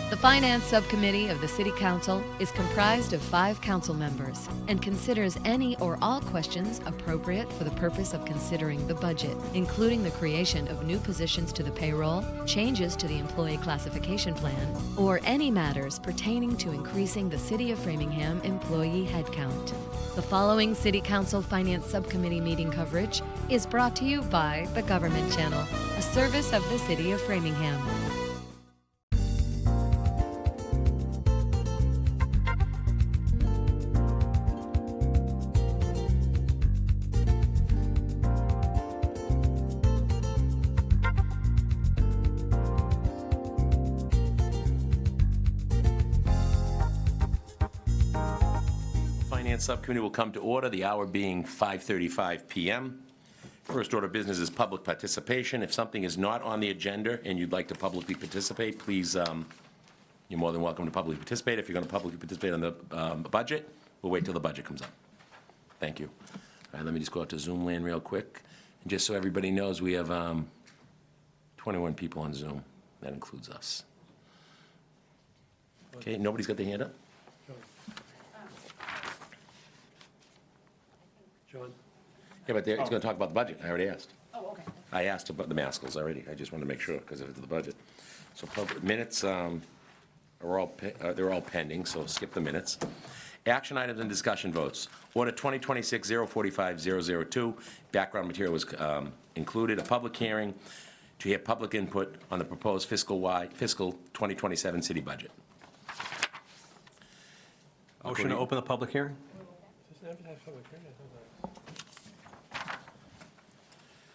The Finance Subcommittee of the City Council is comprised of 5 council members and considers any or all questions appropriate for the purpose of considering the budget, including the creation of new positions to the payroll, changes to the employee classification plan, or any matters pertaining to increasing the City of Framingham employee headcount. The following City Council Finance Subcommittee meeting coverage is brought to you by the Government Channel, a service of the City of Framingham. Subcommittee will come to order, the hour being 5:35 p.m. First order of business is public participation. If something is not on the agenda and you'd like to publicly participate, please, you're more than welcome to publicly participate. If you're going to publicly participate on the budget, we'll wait till the budget comes up. Thank you. All right, let me just go out to Zoom land real quick. And just so everybody knows, we have 21 people on Zoom. That includes us. Okay, nobody's got their hand up? John? Yeah, but it's going to talk about the budget. I already asked. Oh, okay. I asked about the Maskels already. I just wanted to make sure because of the budget. So public minutes they're all pending, so skip the minutes. Action items and discussion votes. Order 2026-045-002. Background material was included. A public hearing to hear public input on the proposed fiscal 2027 city budget. Motion to open the public hearing?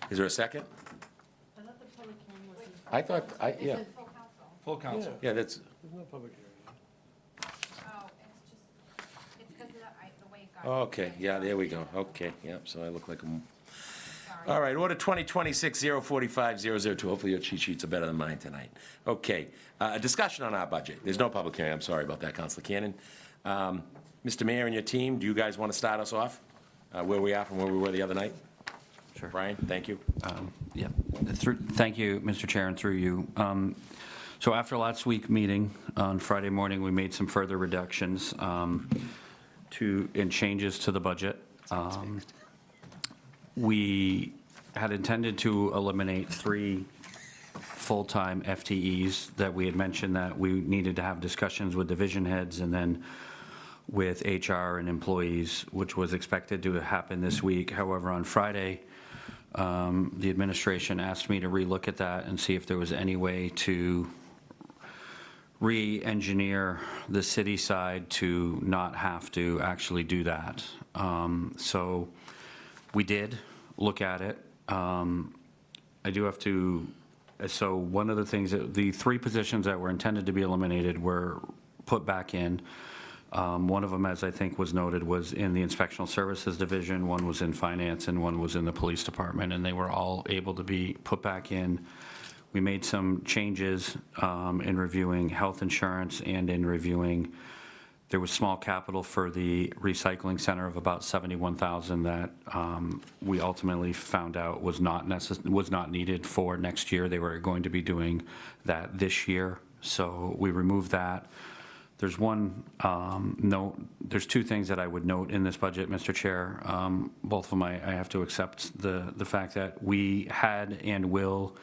Is there a second? I thought the public hearing was. Yeah. Full council. Yeah, that's, There's no public hearing. Oh, it's because of the way it got. okay, yeah, there we go. Okay, yep, so I look like a... All right, order 2026-045-002. Hopefully your cheat sheets are better than mine tonight. Okay, a discussion on our budget. There's no public hearing. I'm sorry about that, Councilor Cannon. Mr. Mayor and your team, do you guys want to start us off? Where we are from where we were the other night? Sure. Brian, thank you. Yeah. Thank you, Mr. Chair, and through you. So after last week's meeting on Friday morning, we made some further reductions and changes to the budget. We had intended to eliminate 3 full-time FTEs that we had mentioned that we needed to have discussions with division heads and then with HR and employees, which was expected to happen this week. However, on Friday, the administration asked me to relook at that and see if there was any way to re-engineer the city side to not have to actually do that. So we did look at it. I do have to, so one of the things, the 3 positions that were intended to be eliminated were put back in. One of them, as I think was noted, was in the Inspectional Services Division, one was in Finance, and one was in the Police Department, and they were all able to be put back in. We made some changes in reviewing health insurance and in reviewing, there was small capital for the recycling center of about $71,000 that we ultimately found out was not needed for next year. They were going to be doing that this year, so we removed that. There's one note, there's 2 things that I would note in this budget, Mr. Chair. Both of them I have to accept the fact that we had and will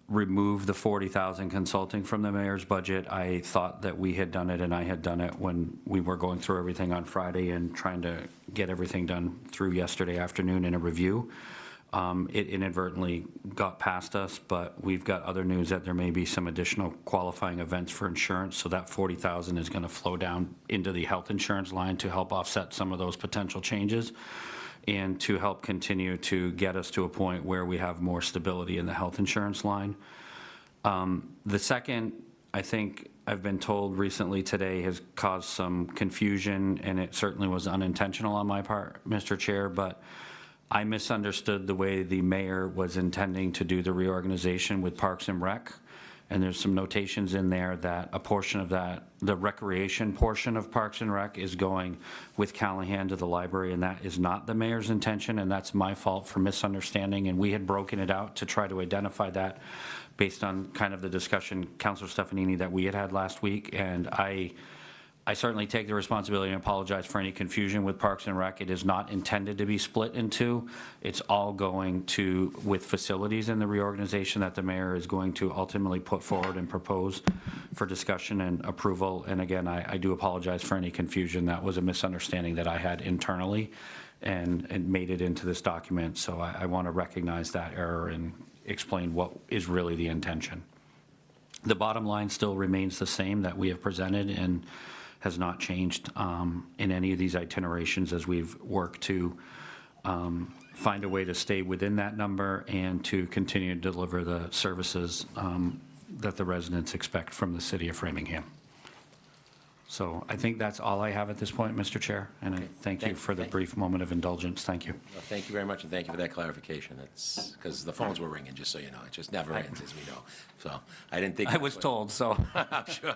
remove the $40,000 consulting from the mayor's budget. I thought that we had done it and I had done it when we were going through everything on Friday and trying to get everything done through yesterday afternoon in a review. It inadvertently got past us, but we've got other news that there may be some additional qualifying events for insurance, so that $40,000 is going to flow down into the health insurance line to help offset some of those potential changes and to help continue to get us to a point where we have more stability in the health insurance line. The second, I think I've been told recently today, has caused some confusion, and it certainly was unintentional on my part, Mr. Chair, but I misunderstood the way the mayor was intending to do the reorganization with Parks and Rec, And there's some notations in there that a portion of that, the recreation portion of Parks and Rec is going with Callahan to the library, and that is not the mayor's intention, and that's my fault for misunderstanding. And we had broken it out to try to identify that based on kind of the discussion, Councilor Stefanini, that we had last week. And I certainly take the responsibility and apologize for any confusion with Parks and Rec. It is not intended to be split in two. It's all going to, with facilities in the reorganization that the mayor is going to ultimately put forward and propose for discussion and approval. And again, I do apologize for any confusion. That was a misunderstanding that I had internally and made it into this document. So I want to recognize that error and explain what is really the intention. The bottom line still remains the same that we have presented and has not changed in any of these itinerations as we've worked to find a way to stay within that number and to continue to deliver the services that the residents expect from the city of Framingham. So I think that's all I have at this point, Mr. Chair, and I thank you for the brief moment of indulgence. Thank you. Well, thank you very much, and thank you for that clarification. It's, because the phones were ringing, just so you know. It just never ends, as we know. So I didn't think. I was told, so. I'm sure.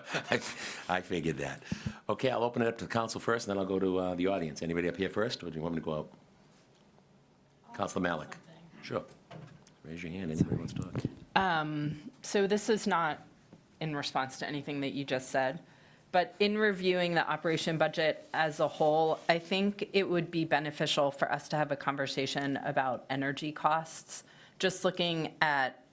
I figured that. Okay, I'll open it up to the council first, and then I'll go to the audience. Anybody up here first, or do you want me to go out? Councilor Malik. Sure. Raise your hand, anybody wants to talk. So this is not in response to anything that you just said, but in reviewing the operation budget as a whole, I think it would be beneficial for us to have a conversation about energy costs. Just looking at,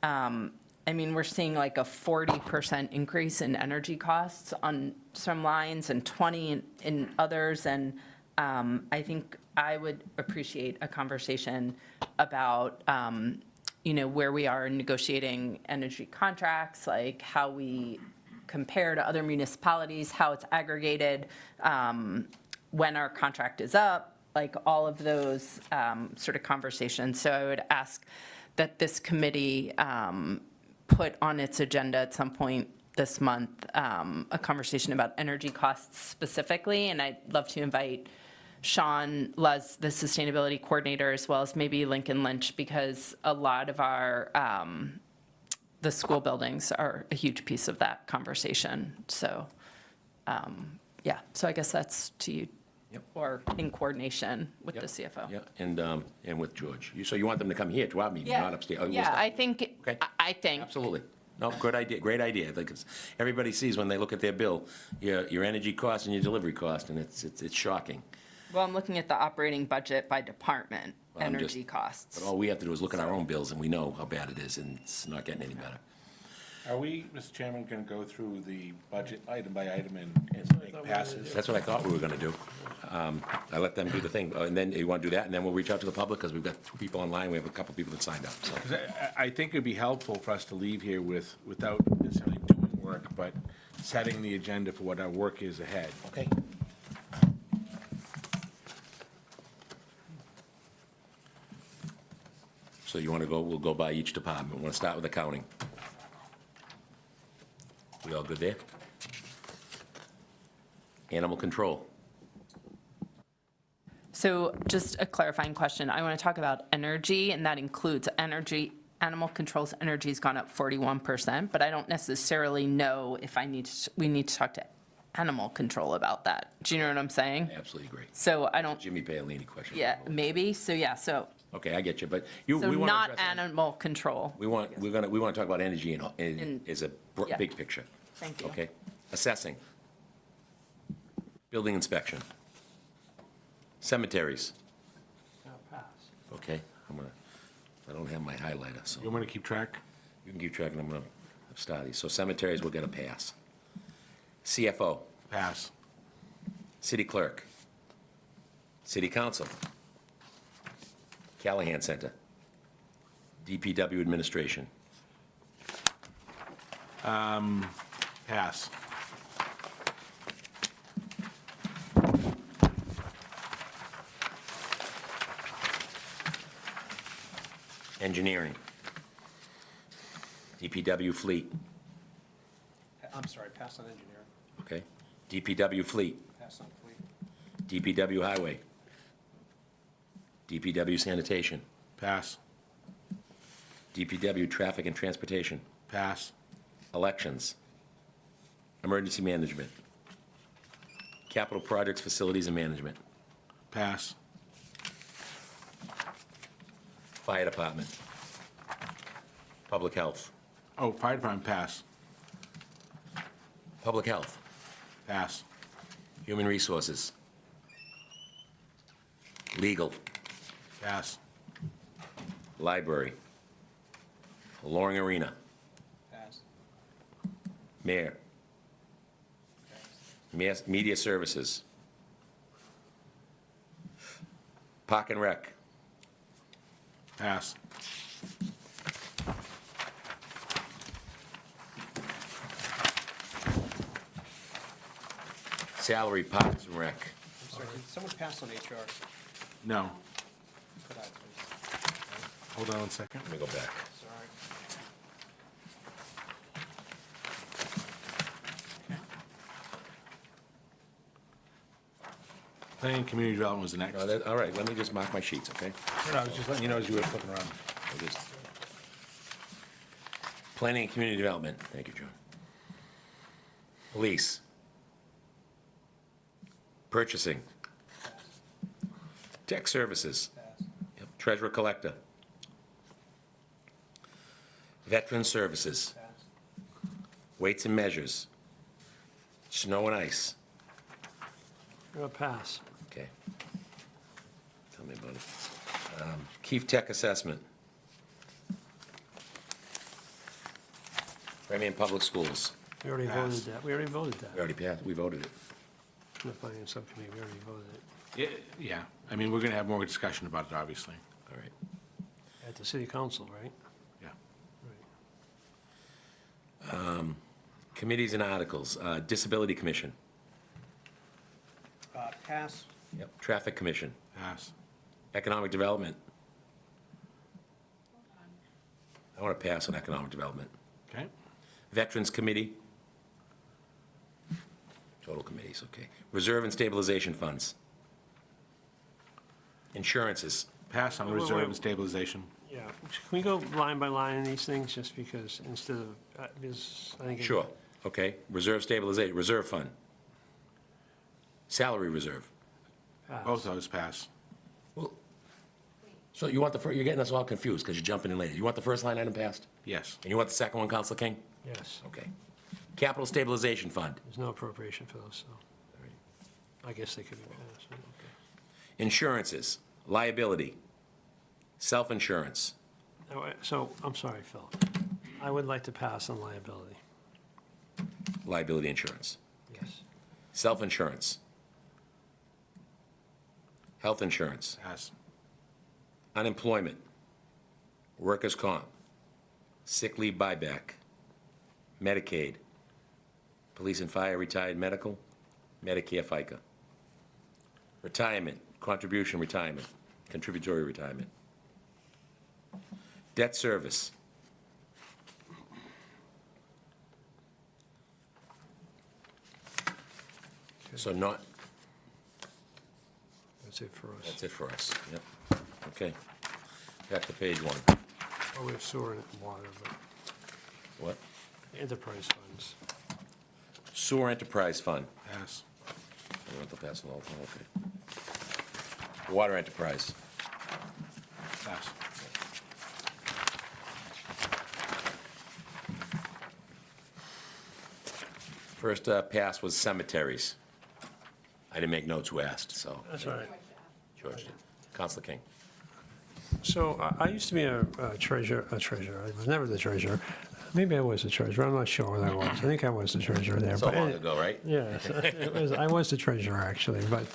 we're seeing like a 40% increase in energy costs on some lines and 20 in others. And I think I would appreciate a conversation about, where we are in negotiating energy contracts, like how we compare to other municipalities, how it's aggregated, when our contract is up, like all of those sort of conversations. So I would ask that this committee put on its agenda at some point this month a conversation about energy costs specifically, and I'd love to invite Sean Luz, the sustainability coordinator, as well as maybe Lincoln Lynch, because a lot of our the school buildings are a huge piece of that conversation. So, so I guess that's to you, or in coordination with the CFO. Yeah, and with George. So you want them to come here to our meeting, not upstairs? Oh, we'll Yeah, start. I think, Okay. I think. Absolutely. No, good idea, great idea. Because everybody sees when they look at their bill, your energy cost and your delivery cost, and it's shocking. Well, I'm looking at the operating budget by department, Well, I'm energy costs. But all we have to do is look at our own bills, and we know how bad it is, and it's not getting any better. Are we, Mr. Chairman, going to go through the budget item by item and make passes? That's what I thought we were gonna do. I let them do the thing, and then you want to do that, and then we'll reach out to the public, because we've got 2 people online, we have a couple people that signed up, so. 'Cause I think it'd be helpful for us to leave here without necessarily doing work, but setting the agenda for what our work is ahead. Okay. So you wanna go, we'll go by each department. We'll start with accounting. We all good there? Animal control. So just a clarifying question. I want to talk about energy, and that includes energy. Animal control's energy's gone up 41%, but I don't necessarily know if we need to talk to animal control about that. Do you know what I'm saying? I absolutely agree. So I don't, Jimmy Paolini question. yeah, maybe. So Okay, I get you, but we so want to not address. animal control. We want to talk about energy as a Yeah. big picture. Thank you. Okay? Assessing. Building inspection. Cemeteries. Okay, I don't have my highlighter, so You want me to keep track? you can keep track, and I'm gonna start these. So cemeteries will get a pass. CFO, Pass. city clerk, city council, Callahan Center, DPW administration, Pass. engineering, DPW fleet, I'm sorry, pass on engineering, okay? DPW fleet, pass on fleet, DPW highway, DPW sanitation, Pass. DPW traffic and transportation, Pass. Elections. Emergency Management. Capital Projects, Facilities, and Management. Pass. Fire Department. Public Health. Oh, fire department, pass. Public Health. Pass. Human Resources. Legal. Pass. Library. Loring Arena. Pass. Mayor. Media Services. Park and Rec. Pass. Salary, Parks and Rec. I'm sorry, did someone pass on HR? No. Could I, please? Hold on one second. Let me go back. Sorry. Planning and community development was the next. All right, let me just mark my sheets, okay? No, I was just letting you know as you were flipping around. I'll just- Planning and Community Development, thank you, John. Police. Purchasing. Tech Services. Yep. Treasurer Collector. Veteran Services. Weights and Measures. Snow and Ice. Pass. Okay. Tell me about it. Keefe Tech Assessment. Framingham Public Schools. We already Pass. voted that. We already voted We that. already passed, we voted it. In the finance subcommittee, we already voted it. Yeah, I mean, we're gonna have more discussion about it, obviously. All right. At the city council, right? Yeah. Right. Committees and articles. Disability Commission. Pass. Yep. Traffic Commission. Pass. Economic Development. I want to pass on Economic Development. Okay. Veterans Committee. Total committees, okay. Reserve and Stabilization Funds. Insurances. Pass on Wait, wait, reserve wait. and stabilization. Yeah. Can we go line by line in these things, just because instead of, because I think. Sure, okay. Reserve Stabilization, Reserve Fund. Salary Reserve. Pass. Both those pass. Well, so you want the, you're getting us all confused because you're jumping in later. You want the first line item passed? Yes. And you want the second one, Counselor King? Yes. Okay. Capital Stabilization Fund. There's no appropriation for those, so I guess they could be passed. Okay. Insurances, liability, self-insurance. So, I'm sorry, Phil. I would like to pass on liability. Liability insurance. Yes. Self-insurance. Health insurance. Pass. Unemployment. Workers' comp. Sick leave buyback. Medicaid. Police and fire retired medical. Medicare FICA. Retirement, contribution retirement, contributory retirement. Debt service. So not, That's it for us. that's it for us, yep. Okay. Back to page one. Oh, we have sewer and water, but What? enterprise funds. Sewer Enterprise Fund. Pass. I want to pass it all, okay. Water Enterprise. Pass. First pass was cemeteries. I didn't make notes who asked, so That's all right. George did. Counselor King. So I used to be a treasurer. I was never the treasurer. Maybe I was the treasurer. I'm not sure what I was. I think I was the treasurer there. So but long ago, right? Yes, I was the treasurer, actually, but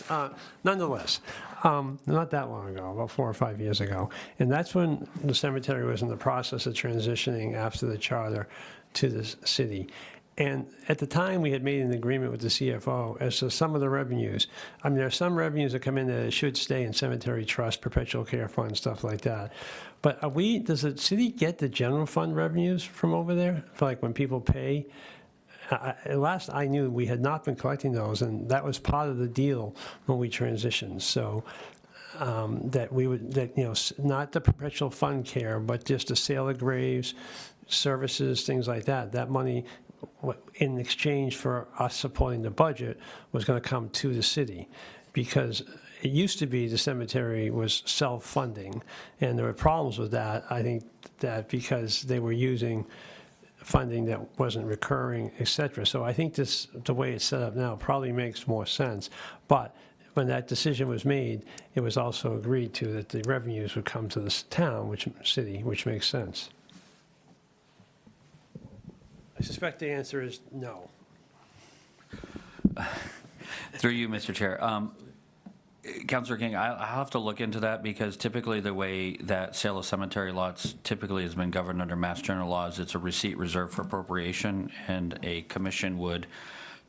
nonetheless, not that long ago, about 4 or 5 years ago. And that's when the cemetery was in the process of transitioning after the charter to the city. And at the time, we had made an agreement with the CFO as to some of the revenues. I mean, there are some revenues that come in that should stay in cemetery trust, perpetual care fund, stuff like that. But does the city get the general fund revenues from over there? For like when people pay? Last I knew, we had not been collecting those, and that was part of the deal when we transitioned. So that we would, not the perpetual fund care, but just the sale of graves, services, things like that, that money, in exchange for us supporting the budget, was going to come to the city. Because it used to be the cemetery was self-funding, and there were problems with that. I think that because they were using funding that wasn't recurring, et cetera. So I think the way it's set up now probably makes more sense. But when that decision was made, it was also agreed to that the revenues would come to this town, which makes sense. I suspect the answer is no. Through you, Mr. Chair. Councillor King, I'll have to look into that, because typically the way that sale of cemetery lots typically has been governed under Mass General laws, it's a receipt reserved for appropriation, and a commission would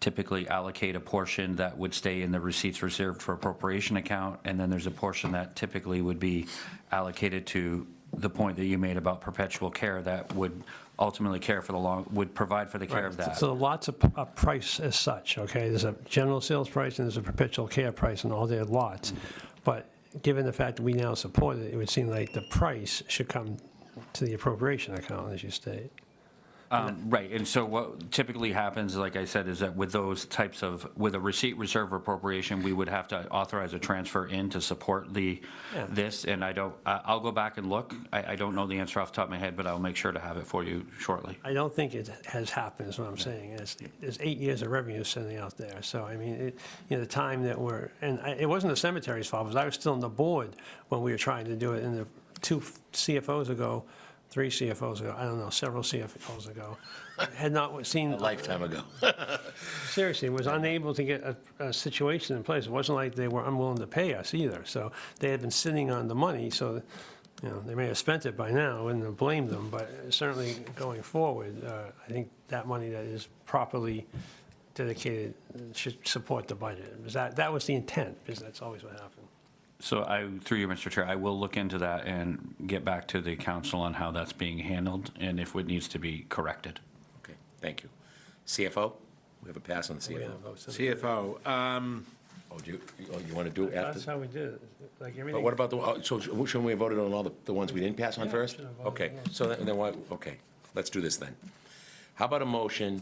typically allocate a portion that would stay in the receipts reserved for appropriation account, and then there's a portion that typically would be allocated to the point that you made about perpetual care that would ultimately care for would provide for the care of that. So the lot's a price as such, okay? There's a general sales price and there's a perpetual care price on all their lots. But given the fact that we now support it, it would seem like the price should come to the appropriation account, as you state. Right, and so what typically happens, like I said, is that with those types of, with a receipt reserve appropriation, we would have to authorize a transfer in to support this, and I'll go back and look. I don't know the answer off the top of my head, but I'll make sure to have it for you shortly. I don't think it has happened, is what I'm saying. There's 8 years of revenue sitting out there. So, I mean, the time that it wasn't the cemetery's fault, because I was still on the board when we were trying to do it, and the 2 CFOs ago, 3 CFOs ago, I don't know, several CFOs ago, had not seen. A lifetime ago. Seriously, was unable to get a situation in place. It wasn't like they were unwilling to pay us either. So they had been sitting on the money, so they may have spent it by now, I wouldn't blame them, but certainly going forward, I think that money that is properly dedicated should support the budget. That was the intent, because that's always what happened. So through you, Mr. Chair, I will look into that and get back to the council on how that's being handled and if it needs to be corrected. Okay, thank you. CFO? We have a pass on the CFO. CFO, You want to do it after? That's how we did it. Like But everything. what about so shouldn't we have voted on all the ones we didn't pass on Yeah, first? should have voted, Okay, yeah. so then what, okay, let's do this then. How about a motion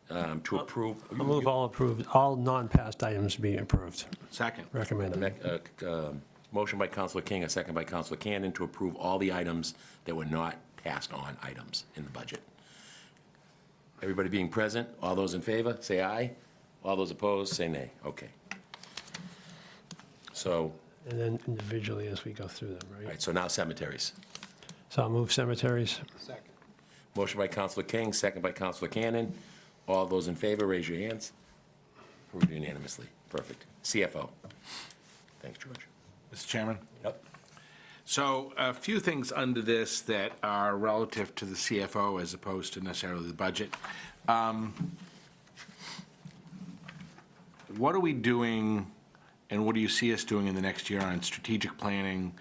to approve? I'll move all non-passed items be approved, second. recommended. Motion by Councilor King, a second by Councilor Cannon to approve all the items that were not passed on items in the budget. Everybody being present, all those in favor, say aye. All those opposed, say nay. Okay. So, And then individually as we go through them, all right? right, so now cemeteries. So I'll move cemeteries. Second. Motion by Councilor King, second by Councilor Cannon. All those in favor, raise your hands. Approved unanimously. Perfect. CFO. Thanks, George. Mr. Chairman? Yep. So a few things under this that are relative to the CFO as opposed to necessarily the budget. What are we doing and what do you see us doing in the next year on strategic planning,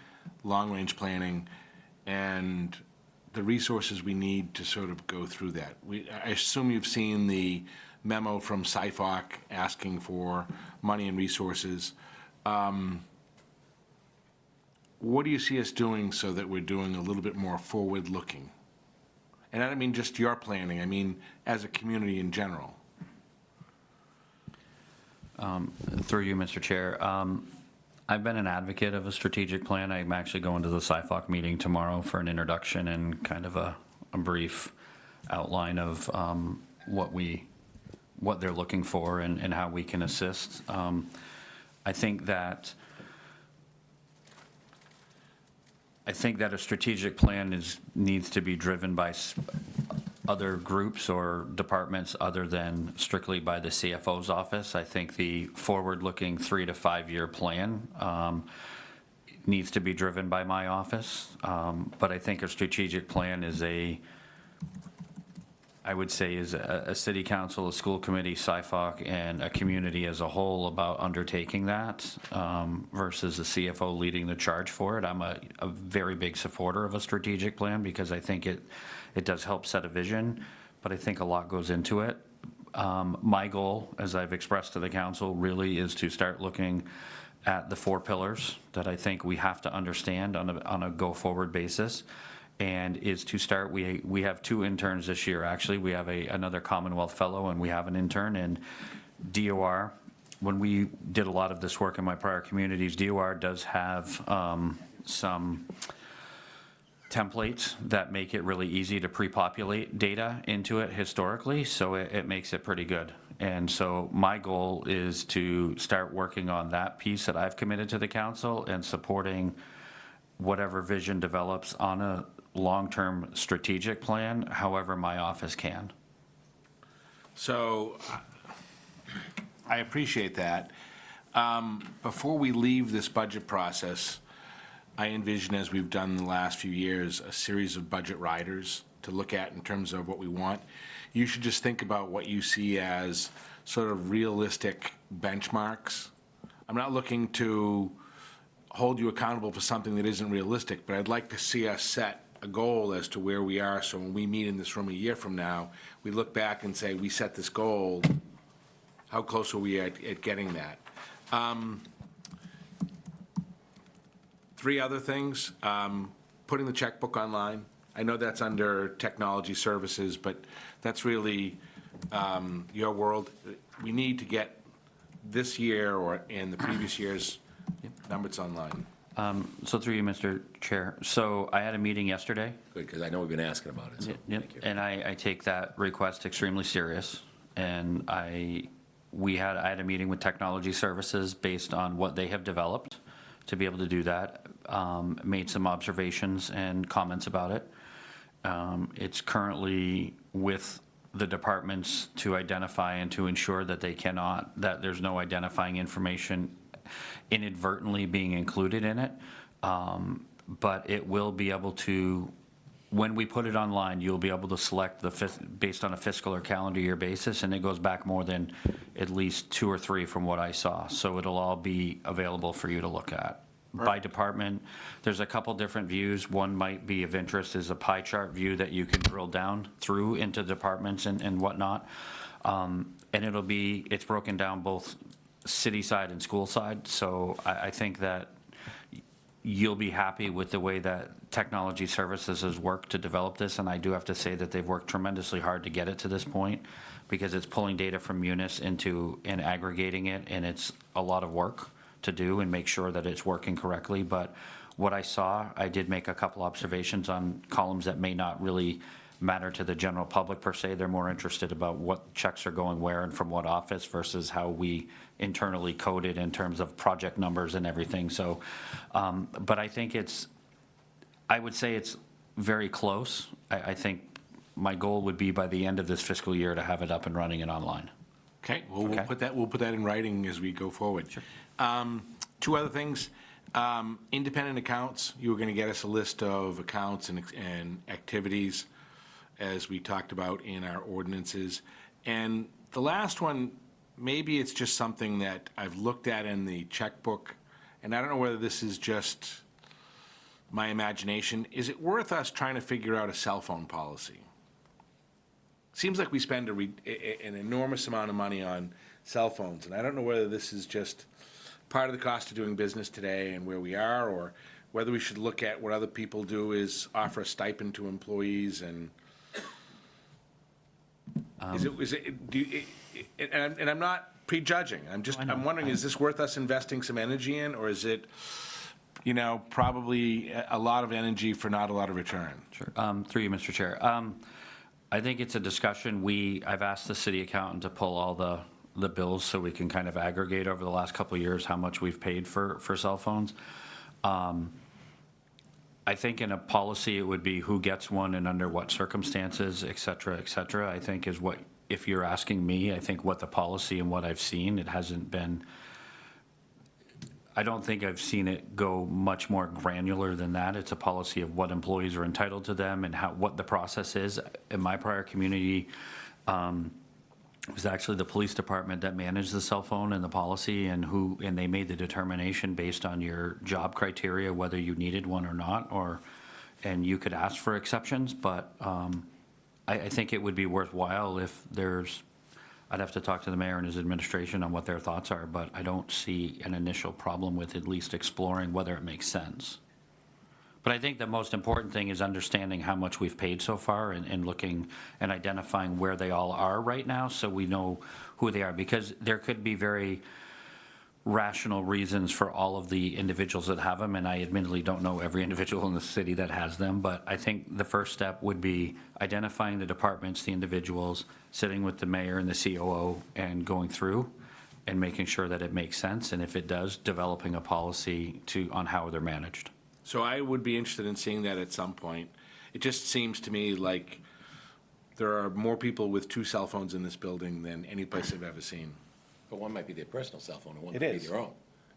long-range planning, and the resources we need to sort of go through that? I assume you've seen the memo from SIFOC asking for money and resources. What do you see us doing so that we're doing a little bit more forward-looking? And I don't mean just your planning, I mean as a community in general. Through you, Mr. Chair. I've been an advocate of a strategic plan. I'm actually going to the SIFOC meeting tomorrow for an introduction and kind of a brief outline of what they're looking for and how we can assist. I think that a strategic plan needs to be driven by other groups or departments other than strictly by the CFO's office. I think the forward-looking 3 to 5 year plan needs to be driven by my office. But I think a strategic plan is a city council, a school committee, SIFOC, and a community as a whole about undertaking that versus the CFO leading the charge for it. I'm a very big supporter of a strategic plan because I think it does help set a vision, but I think a lot goes into it. My goal, as I've expressed to the council, really is to start looking at the 4 pillars that I think we have to understand on a go-forward basis and is to start, we have 2 interns this year, actually. We have another Commonwealth Fellow, and we have an intern, and DOR, when we did a lot of this work in my prior communities, DOR does have some templates that make it really easy to pre-populate data into it historically, so it makes it pretty good. And so my goal is to start working on that piece that I've committed to the council and supporting whatever vision develops on a long-term strategic plan, however my office can. So I appreciate that. Before we leave this budget process, I envision, as we've done the last few years, a series of budget riders to look at in terms of what we want. You should just think about what you see as sort of realistic benchmarks. I'm not looking to hold you accountable for something that isn't realistic, but I'd like to see us set a goal as to where we are, so when we meet in this room a year from now, we look back and say, we set this goal, how close are we at getting that? 3 other things, putting the checkbook online. I know that's under technology services, but that's really your world. We need to get this year or in the previous year's numbers online. So through you, Mr. Chair. So I had a meeting yesterday. Good, because I know we've been asking about it, so Yep. thank you. And I take that request extremely serious. And I had a meeting with technology services based on what they have developed to be able to do that. Made some observations and comments about it. It's currently with the departments to identify and to ensure that that there's no identifying information inadvertently being included in it. But it will be able to, when we put it online, you'll be able to select based on a fiscal or calendar year basis, and it goes back more than at least 2 or 3 from what I saw. So it'll all be available for you to look at. By department, there's a couple different views. One might be of interest is a pie chart view that you can drill down through into departments and whatnot. And it's broken down both city side and school side. So I think that you'll be happy with the way that technology services has worked to develop this. And I do have to say that they've worked tremendously hard to get it to this point, because it's pulling data from Munis and aggregating it, and it's a lot of work to do and make sure that it's working correctly. But what I saw, I did make a couple observations on columns that may not really matter to the general public per se. They're more interested about what checks are going where and from what office versus how we internally code it in terms of project numbers and everything. So, but I think I would say it's very close. I think my goal would be by the end of this fiscal year to have it up and running and online. Okay, well, Okay. we'll put that in writing as we go forward. Sure. 2 other things. Independent accounts, you were going to get us a list of accounts and activities as we talked about in our ordinances. And the last one, maybe it's just something that I've looked at in the checkbook, and I don't know whether this is just my imagination. Is it worth us trying to figure out a cell phone policy? Seems like we spend an enormous amount of money on cell phones, and I don't know whether this is just part of the cost of doing business today and where we are, or whether we should look at what other people do is offer a stipend to employees and and I'm not prejudging. I'm wondering, is this worth us investing some energy in, or is it, probably a lot of energy for not a lot of return? Sure. Through you, Mr. Chair. I think it's a discussion. I've asked the city accountant to pull all the bills so we can kind of aggregate over the last couple of years how much we've paid for cell phones. I think in a policy, it would be who gets one and under what circumstances, et cetera, I think is what, if you're asking me, I think what the policy and what I've seen, it hasn't been, I don't think I've seen it go much more granular than that. It's a policy of what employees are entitled to them and what the process is. In my prior community, it was actually the police department that managed the cell phone and the policy, and they made the determination based on your job criteria, whether you needed one or not, and you could ask for exceptions. But I think it would be worthwhile if I'd have to talk to the mayor and his administration on what their thoughts are, but I don't see an initial problem with at least exploring whether it makes sense. But I think the most important thing is understanding how much we've paid so far and looking and identifying where they all are right now so we know who they are. Because there could be very rational reasons for all of the individuals that have them, and I admittedly don't know every individual in the city that has them, but I think the first step would be identifying the departments, the individuals, sitting with the mayor and the COO and going through and making sure that it makes sense, and if it does, developing a policy on how they're managed. So I would be interested in seeing that at some point. It just seems to me like there are more people with 2 cell phones in this building than any place I've ever seen. But one might be their personal cell phone, and one It might be is. their own.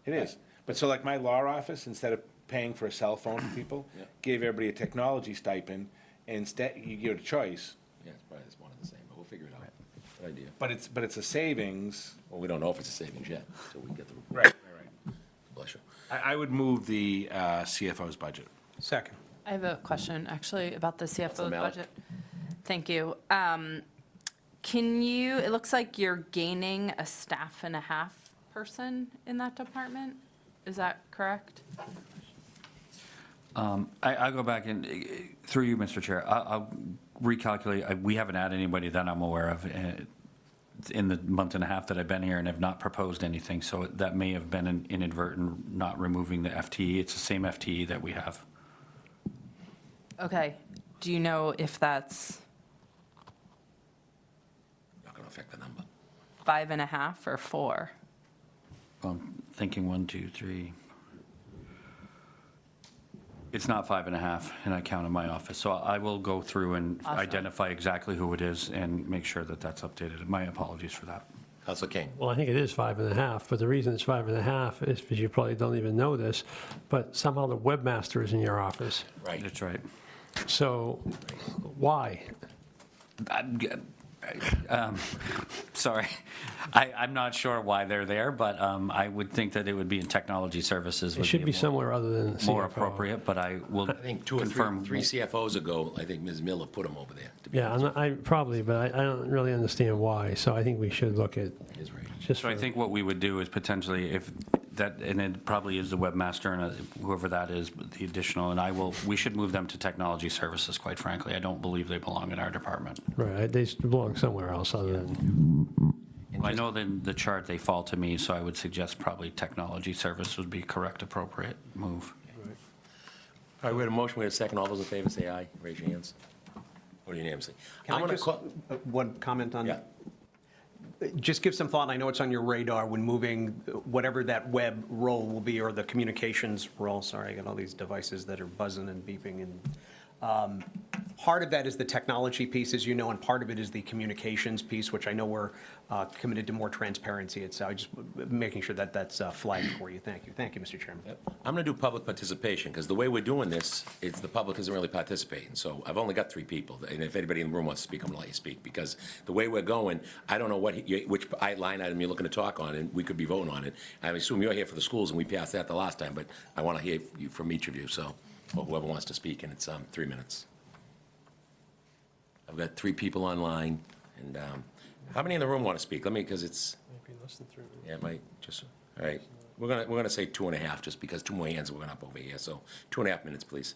It is. But so like my law office, instead of paying for a cell phone for people, Yeah. gave everybody a technology stipend, and instead, you give it a choice. Yeah, it's probably just one and the same, but we'll figure it out. Good idea. But it's a savings. Well, we don't know if it's a savings yet, so we get the report. Right. Bless you. I would move the CFO's budget. Second. I have a question, actually, about the CFO Mallett. budget. Thank you. Can you, it looks like you're gaining a staff and a half person in that department? Is that correct? I'll go back and, through you, Mr. Chair, I'll recalculate. We haven't had anybody that I'm aware of in the month and a half that I've been here and have not proposed anything, so that may have been an inadvertent not removing the FTE. It's the same FTE that we have. Okay. Do you know if that's Not gonna affect the number. 5.5 or 4? I'm thinking 1, 2, 3. It's not 5.5, and I count in my office. So I will go through and Awesome. identify exactly who it is and make sure that that's updated. My apologies for that. Counselor King? Well, I think it is 5.5, but the reason it's 5.5 is because you probably don't even know this, but somehow the webmaster is in your office. Right. That's right. So why? Sorry, I'm not sure why they're there, but I would think that it would be in technology services. It would should be more- somewhere other than the More CFO. appropriate, but I will I think 2 or confirm. 3 CFOs ago, I think Ms. Miller put them over there. To be Yeah, I probably, but I don't really understand why, so I think we should look at Is right. just So I for- think what we would do is potentially, if that, and it probably is the webmaster and whoever that is, the additional, and we should move them to technology services, quite frankly. I don't believe they belong in our department. Right, they belong somewhere else other than, I know that in the chart they fall to me, so I would suggest probably technology service would be correct, appropriate move. All right, we had a motion, we had a second. All those in favor say aye. Raise your hands. Or unanimously. Can I'm I gonna just, call- one comment on? Yeah. Just give some thought, and I know it's on your radar when moving whatever that web role will be, or the communications role. Sorry, I got all these devices that are buzzing and beeping, and part of that is the technology piece, as you know, and part of it is the communications piece, which I know we're committed to more transparency. It's just making sure that that's flagged for you. Thank you. Thank you, Mr. Chairman. I'm going to do public participation, because the way we're doing this, it's the public isn't really participating. So I've only got 3 people, and if anybody in the room wants to speak, I'm going to let you speak, because the way we're going, I don't know which line item you're looking to talk on, and we could be voting on it. I assume you're here for the schools, and we passed that the last time, but I want to hear from each of you, so, or whoever wants to speak, and it's 3 minutes. I've got 3 people online, and how many in the room want to speak? Let me, because it's, yeah, it might, just, all right. We're gonna say 2.5, just because 2 more hands went up over here, so 2.5 minutes, please.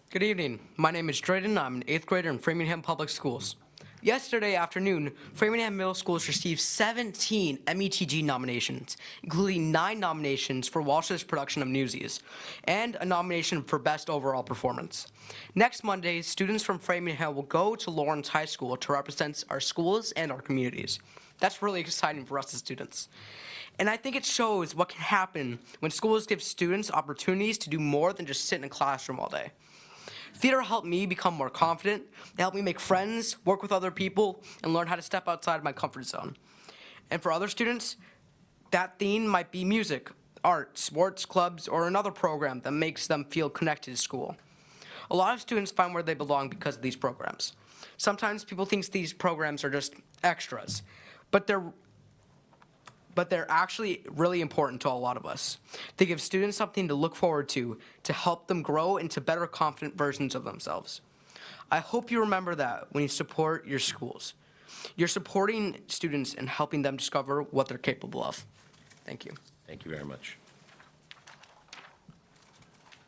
Good evening. My name is Drayden. I'm an 8th grader in Framingham Public Schools. Yesterday afternoon, Framingham Middle Schools received 17 METG nominations, including 9 nominations for Walsh's production of Newsies, and a nomination for Best Overall Performance. Next Monday, students from Framingham will go to Lawrence High School to represent our schools and our communities. That's really exciting for us as students. And I think it shows what can happen when schools give students opportunities to do more than just sit in a classroom all day. Theater helped me become more confident. It helped me make friends, work with other people, and learn how to step outside my comfort zone. And for other students, that theme might be music, art, sports clubs, or another program that makes them feel connected to school. A lot of students find where they belong because of these programs. Sometimes people think these programs are just extras, but they're actually really important to a lot of us. They give students something to look forward to help them grow into better, confident versions of themselves. I hope you remember that when you support your schools. You're supporting students and helping them discover what they're capable of. Thank you. Thank you very much.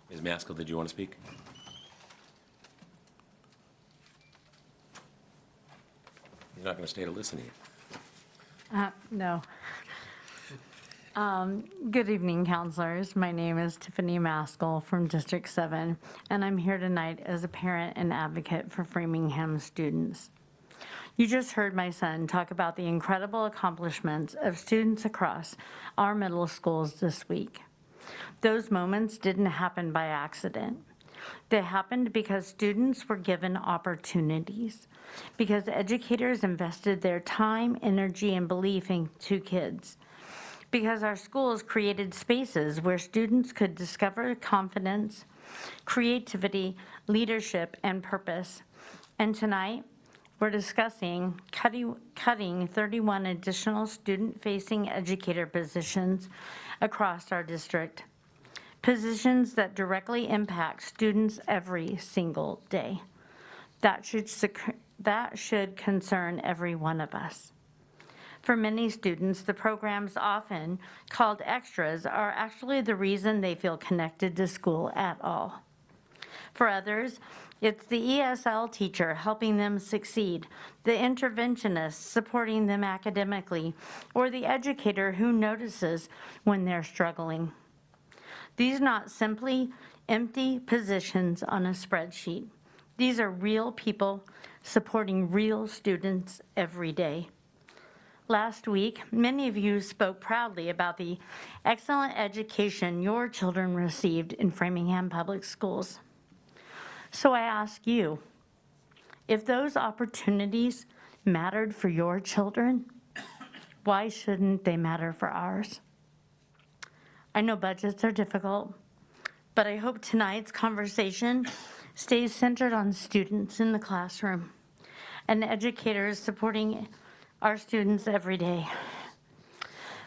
Ms. Maskell, did you want to speak? You're not going to stay to listen to you. No. Good evening, counselors. My name is Tiffany Maskell from District 7, and I'm here tonight as a parent and advocate for Framingham students. You just heard my son talk about the incredible accomplishments of students across our middle schools this week. Those moments didn't happen by accident. They happened because students were given opportunities, because educators invested their time, energy, and belief into kids, because our schools created spaces where students could discover confidence, creativity, leadership, and purpose. And tonight, we're discussing cutting 31 additional student-facing educator positions across our district, positions that directly impact students every single day. That should concern every one of us. For many students, the programs often called extras are actually the reason they feel connected to school at all. For others, it's the ESL teacher helping them succeed, the interventionist supporting them academically, or the educator who notices when they're struggling. These are not simply empty positions on a spreadsheet. These are real people supporting real students every day. Last week, many of you spoke proudly about the excellent education your children received in Framingham Public Schools. So I ask you, if those opportunities mattered for your children, why shouldn't they matter for ours? I know budgets are difficult, but I hope tonight's conversation stays centered on students in the classroom and educators supporting our students every day.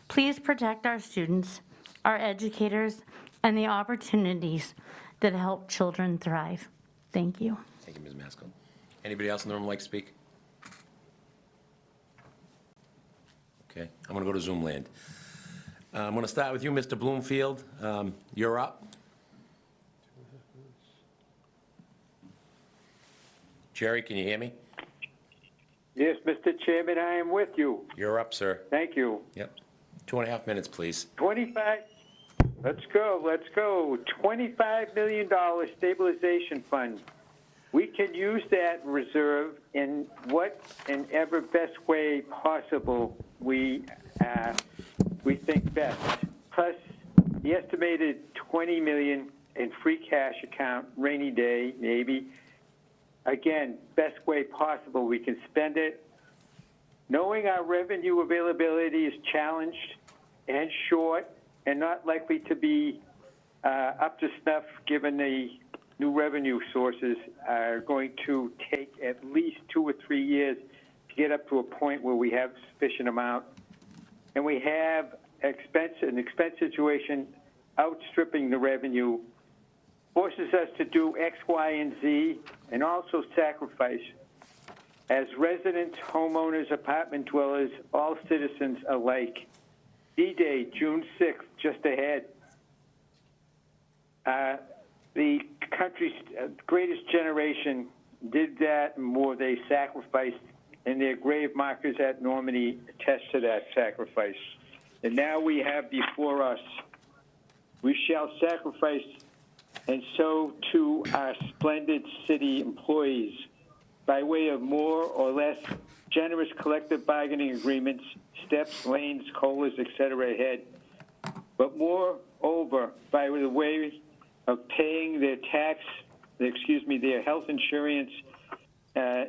Please protect our students, our educators, and the opportunities that help children thrive. Thank you. Thank you, Ms. Maskell. Anybody else in the room like to speak? Okay, I'm going to go to Zoom land. I'm going to start with you, Mr. Bloomfield. You're up. Jerry, can you hear me? Yes, Mr. Chairman, I am with you. You're up, sir. Thank you. Yep. 2.5 minutes, please. 25, let's go. $25 million stabilization fund. We can use that reserve in whatever best way possible we think best. Plus the estimated $20 million in free cash account, rainy day, maybe. Again, best way possible we can spend it. Knowing our revenue availability is challenged and short and not likely to be up to snuff given the new revenue sources are going to take at least 2 or 3 years to get up to a point where we have sufficient amount. And we have an expense situation outstripping the revenue, forces us to do X, Y, and Z, and also sacrifice. As residents, homeowners, apartment dwellers, all citizens alike. D-Day, June 6th, just ahead. The country's greatest generation did that and more. They sacrificed, and their grave markers at Normandy attest to that sacrifice. And now we have before us, we shall sacrifice, and so too our splendid city employees, by way of more or less generous collective bargaining agreements, steps, lanes, COLAs, et cetera, ahead. But moreover, by the way of paying their their health insurance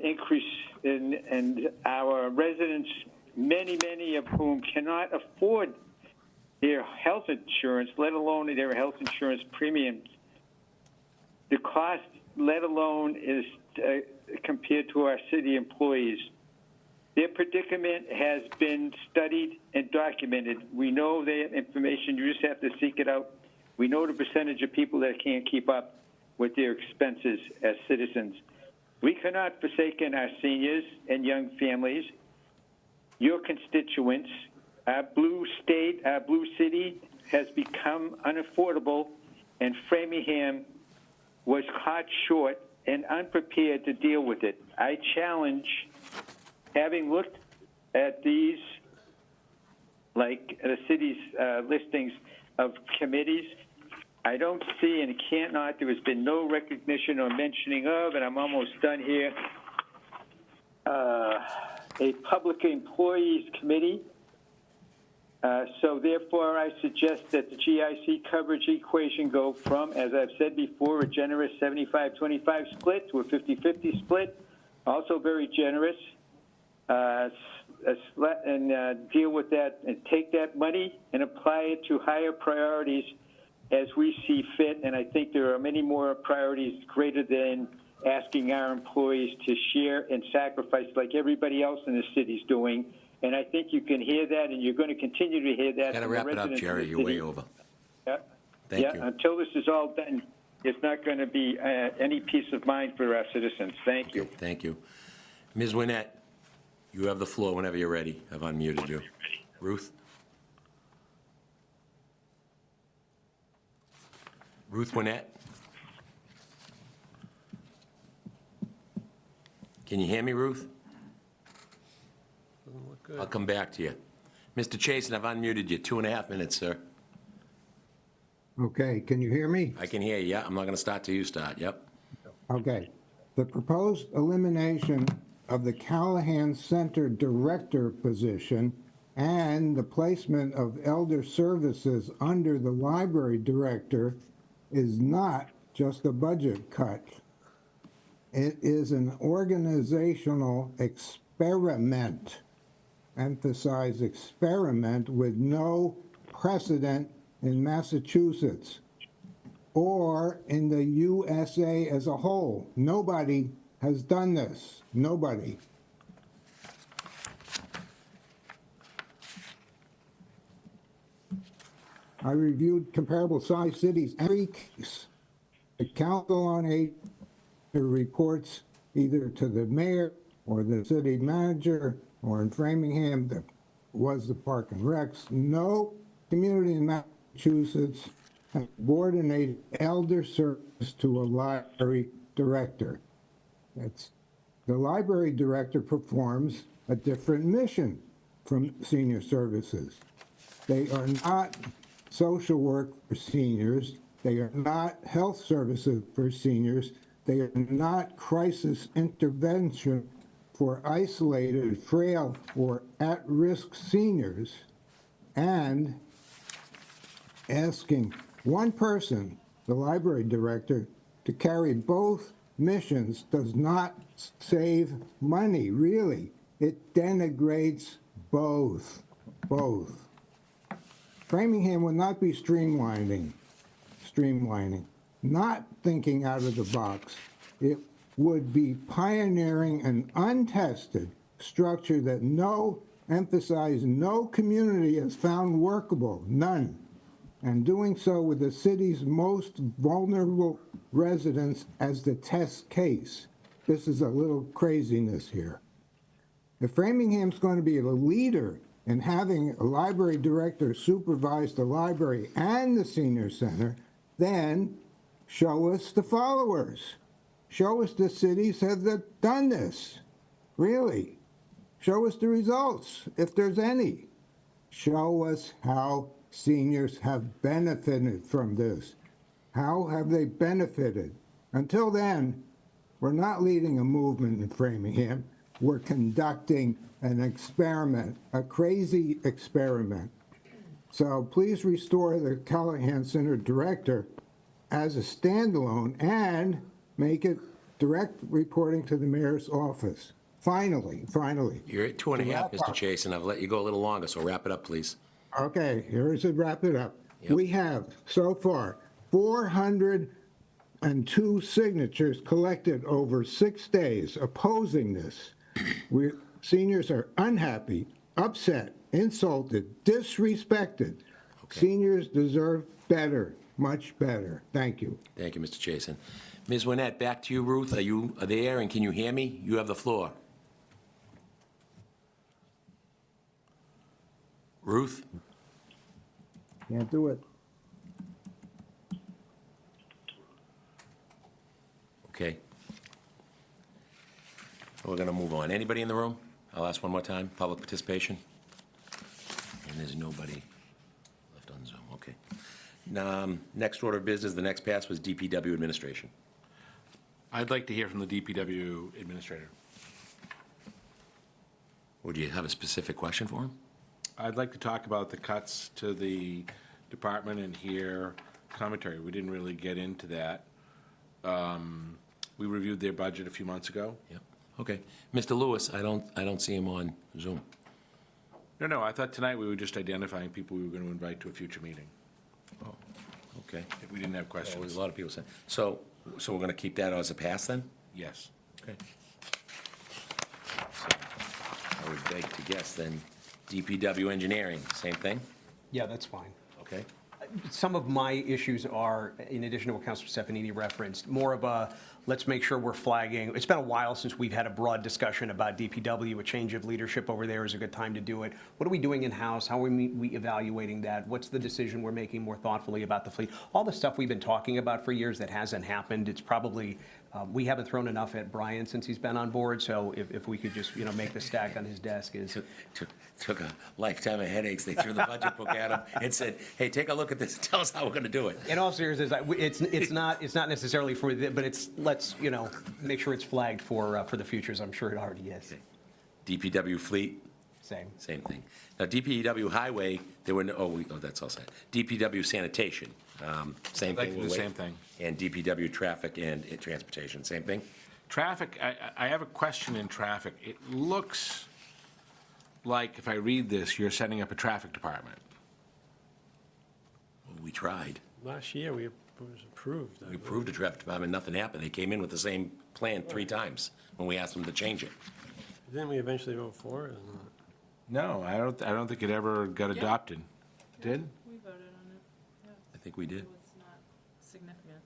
increase, and our residents, many of whom cannot afford their health insurance, let alone their health insurance premiums. The cost, let alone, is compared to our city employees. Their predicament has been studied and documented. We know that information, you just have to seek it out. We know the percentage of people that can't keep up with their expenses as citizens. We cannot forsake our seniors and young families, your constituents. Our blue state, our blue city has become unaffordable and Framingham was caught short and unprepared to deal with it. I challenge, having looked at these, like the city's listings of committees, I don't see and cannot, there has been no recognition or mentioning of, and I'm almost done here, a public employees committee. So therefore, I suggest that the GIC coverage equation go from, as I've said before, a generous 75-25 split to a 50-50 split, also very generous, and deal with that and take that money and apply it to higher priorities as we see fit. And I think there are many more priorities greater than asking our employees to share and sacrifice like everybody else in the city's doing. And I think you can hear that, and you're going to continue to hear that. Got to from the wrap it up, residents of Jerry. the You're city. way over. Yeah. Thank Yeah, you. until this is all done, it's not going to be any peace of mind for our citizens. Thank you. Okay, thank you. Ms. Winnett, you have the floor whenever you're ready. I've unmuted you. Ruth? Ruth Winnett? Can you hear me, Ruth? I'll come back to you. Mr. Chasen, I've unmuted you. 2.5 minutes, sir. Okay, can you hear me? I can hear you. Yeah, I'm not going to start till you start. Yep. Okay. The proposed elimination of the Callahan Center Director position and the placement of Elder Services under the Library Director is not just a budget cut. It is an organizational experiment. Emphasize experiment with no precedent in Massachusetts or in the USA as a whole. Nobody has done this. Nobody. I reviewed comparable sized cities. Every case, the Council on Aging reports either to the mayor or the city manager, or in Framingham, that was the Park and Recs. No community in Massachusetts has subordinated elder service to a library director. The library director performs a different mission from senior services. They are not social work for seniors. They are not health services for seniors. They are not crisis intervention for isolated, frail, or at-risk seniors. And asking one person, the library director, to carry both missions does not save money, really. It denigrates both. Framingham would not be streamlining, not thinking out of the box. It would be pioneering an untested structure that no community has found workable, none, and doing so with the city's most vulnerable residents as the test case. This is a little craziness here. If Framingham's going to be a leader in having a library director supervise the library and the senior center, then show us the followers. Show us the cities have done this, really. Show us the results, if there's any. Show us how seniors have benefited from this. How have they benefited? Until then, we're not leading a movement in Framingham. We're conducting an experiment, a crazy experiment. So please restore the Callahan Center Director as a standalone and make it direct reporting to the mayor's office. Finally. You're at 2.5, Mr. Chasen. I've let you go a little longer, so wrap it up, please. Okay, here's to wrap it up. Yep. We have, so far, 402 signatures collected over 6 days opposing this. Seniors are unhappy, upset, insulted, disrespected. Okay. Seniors deserve better, much better. Thank you. Thank you, Mr. Chasen. Ms. Winnett, back to you, Ruth. Are you there, and can you hear me? You have the floor. Ruth? Can't do it. Okay. We're going to move on. Anybody in the room? I'll ask one more time. Public participation? And there's nobody left on Zoom. Okay. Next order of business, the next pass was DPW administration. I'd like to hear from the DPW administrator. Would you have a specific question for him? I'd like to talk about the cuts to the department and hear commentary. We didn't really get into that. We reviewed their budget a few months ago. Yep. Okay. Mr. Lewis, I don't see him on Zoom. No, I thought tonight we were just identifying people we were going to invite to a future meeting, Oh, okay. if we didn't have There's questions. a lot of people saying. So we're going to keep that as a pass then? Yes. Okay. So I would beg to guess then DPW engineering, same thing? Yeah, that's fine. Okay. Some of my issues are, in addition to what Councilor Stefanini referenced, more of a, let's make sure we're flagging. It's been a while since we've had a broad discussion about DPW. A change of leadership over there is a good time to do it. What are we doing in-house? How are we evaluating that? What's the decision we're making more thoughtfully about the fleet? All the stuff we've been talking about for years that hasn't happened. It's probably, we haven't thrown enough at Brian since he's been on board, so if we could just, make the stack on his desk is. Took a lifetime of headaches. They threw the budget book at him and said, hey, take a look at this and tell us how we're going to do it. In all seriousness, it's not necessarily for, but it's, let's, make sure it's flagged for the futures. I'm sure it already is. DPW fleet, Same. same thing. Now, DPW highway, there were no, that's all set. DPW sanitation, same I'd like thing. to do the same thing. And DPW traffic and transportation, same thing? Traffic, I have a question in traffic. It looks like, if I read this, you're setting up a traffic department. Well, we tried. Last year, it was approved. We approved the traffic department, nothing happened. They came in with the same plan 3 times when we asked them to change it. Didn't we eventually vote for it? No, I don't think it ever got adopted. Did? We voted on it. I think we did. It was not significant.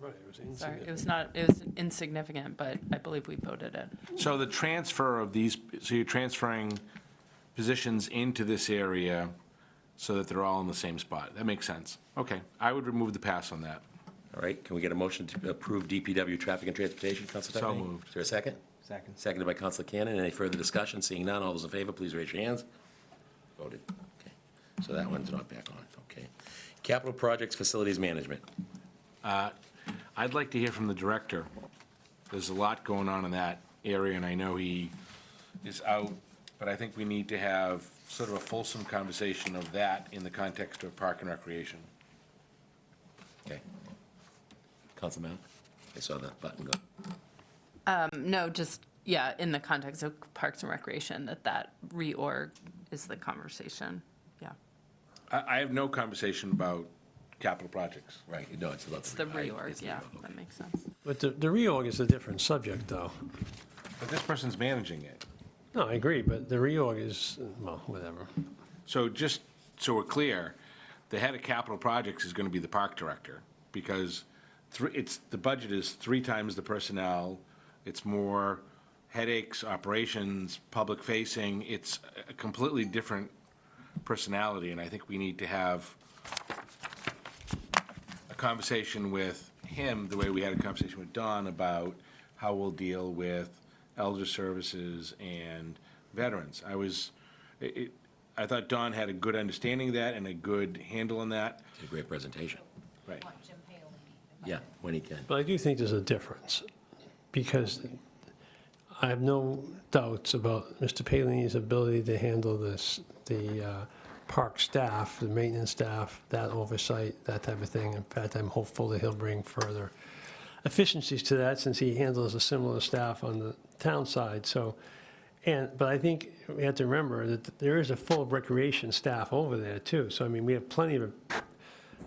Right, it was Sorry, insignificant. it was insignificant, but I believe we voted it. So the transfer of these, so you're transferring positions into this area so that they're all in the same spot. That makes sense. Okay, I would remove the pass on that. All right, can we get a motion to approve DPW traffic and transportation, Councilor So Stephanie? moved. Is there a second? Second. Seconded by Councilor Cannon. Any further discussion? Seeing none, all those in favor, please raise your hands. Voted. Okay, so that one's not back on. Okay. Capital projects, facilities management. I'd like to hear from the director. There's a lot going on in that area, and I know he is out, but I think we need to have sort of a fulsome conversation of that in the context of Park and Recreation. Okay. Councilor Mount? I saw that button go. No, just, yeah, in the context of Parks and Recreation, that reorg is the conversation, yeah. I have no conversation about capital projects. Right, no, it's about. It's the reorg, it's the yeah, reorg, okay. that makes sense. But the reorg is a different subject, though. But this person's managing it. No, I agree, but the reorg is, well, whatever. So just so we're clear, the head of capital projects is going to be the park director, because the budget is 3 times the personnel. It's more headaches, operations, public facing. It's a completely different personality, and I think we need to have a conversation with him the way we had a conversation with Don about how we'll deal with elder services and veterans. I thought Don had a good understanding of that and a good handle on that. It's a great presentation. Right. Yeah, when he can. But I do think there's a difference, because I have no doubts about Mr. Palini's ability to handle this, the park staff, the maintenance staff, that oversight, that type of thing. In fact, I'm hopeful that he'll bring further efficiencies to that, since he handles a similar staff on the town side. So, but I think we have to remember that there is a full recreation staff over there too. So, I mean, we have plenty of